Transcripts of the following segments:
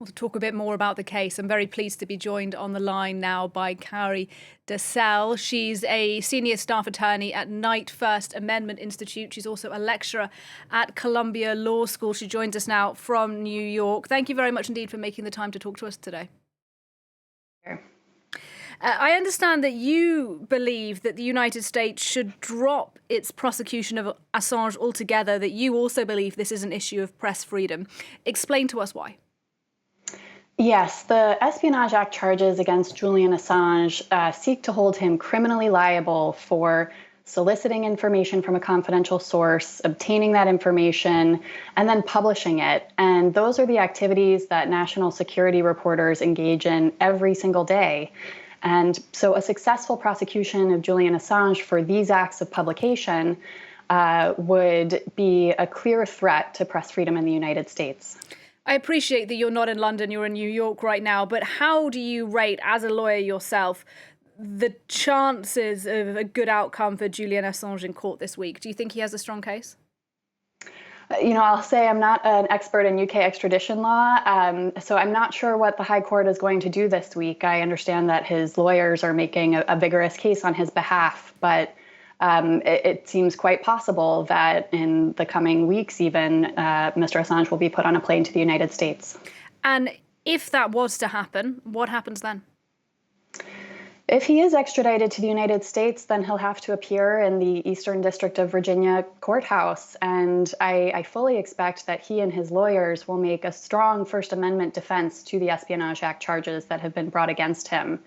We'll talk a bit more about the case. I'm very pleased to be joined on the line now by Carrie Desselle. She's a senior staff attorney at Knight First Amendment Institute. She's also a lecturer at Columbia Law School. She joins us now from New York. Thank you very much indeed for making the time to talk to us today. Sure. I understand that you believe that the United States should drop its prosecution of Assange altogether, that you also believe this is an issue of press freedom. Explain to us why. Yes, the Espionage Act charges against Julian Assange seek to hold him criminally liable for soliciting information from a confidential source, obtaining that information, and then publishing it. And those are the activities that national security reporters engage in every single day. And so a successful prosecution of Julian Assange for these acts of publication would be a clear threat to press freedom in the United States. I appreciate that you're not in London, you're in New York right now, but how do you rate, as a lawyer yourself, the chances of a good outcome for Julian Assange in court this week? Do you think he has a strong case? I'll say I'm not an expert in UK extradition law, so I'm not sure what the High Court is going to do this week. I understand that his lawyers are making a vigorous case on his behalf, but it seems quite possible that in the coming weeks even, Mr. Assange will be put on a plane to the United States. And if that was to happen, what happens then? If he is extradited to the United States, then he'll have to appear in the Eastern District of Virginia courthouse. And I fully expect that he and his lawyers will make a strong First Amendment defense to the Espionage Act charges that have been brought against him,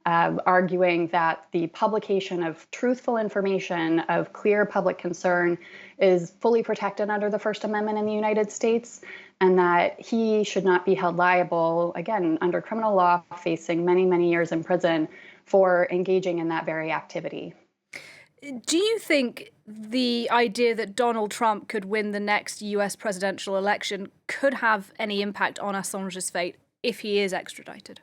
arguing that the publication of truthful information of clear public concern is fully protected under the First Amendment in the United States, and that he should not be held liable, again, under criminal law, facing many, many years in prison for engaging in that very activity. Do you think the idea that Donald Trump could win the next US presidential election could have any impact on Assange's fate if he is extradited?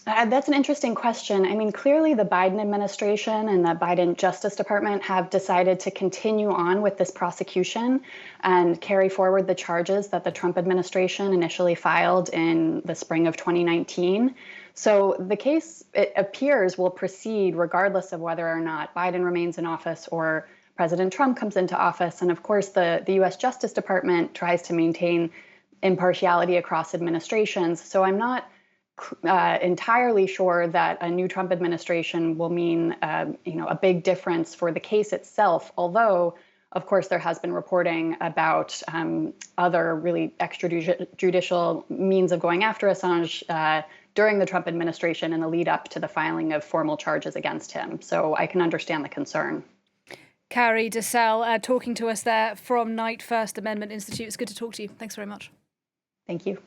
That's an interesting question. I mean, clearly the Biden administration and the Biden Justice Department have decided to continue on with this prosecution and carry forward the charges that the Trump administration initially filed in the spring of 2019. So the case, it appears, will proceed regardless of whether or not Biden remains in office or President Trump comes into office. And of course, the US Justice Department tries to maintain impartiality across administrations. So I'm not entirely sure that a new Trump administration will mean, a big difference for the case itself. Although, of course, there has been reporting about other really extrajudicial means of going after Assange during the Trump administration in the lead up to the filing of formal charges against him. So I can understand the concern. Carrie Desselle talking to us there from Knight First Amendment Institute. It's good to talk to you. Thanks very much. Thank you.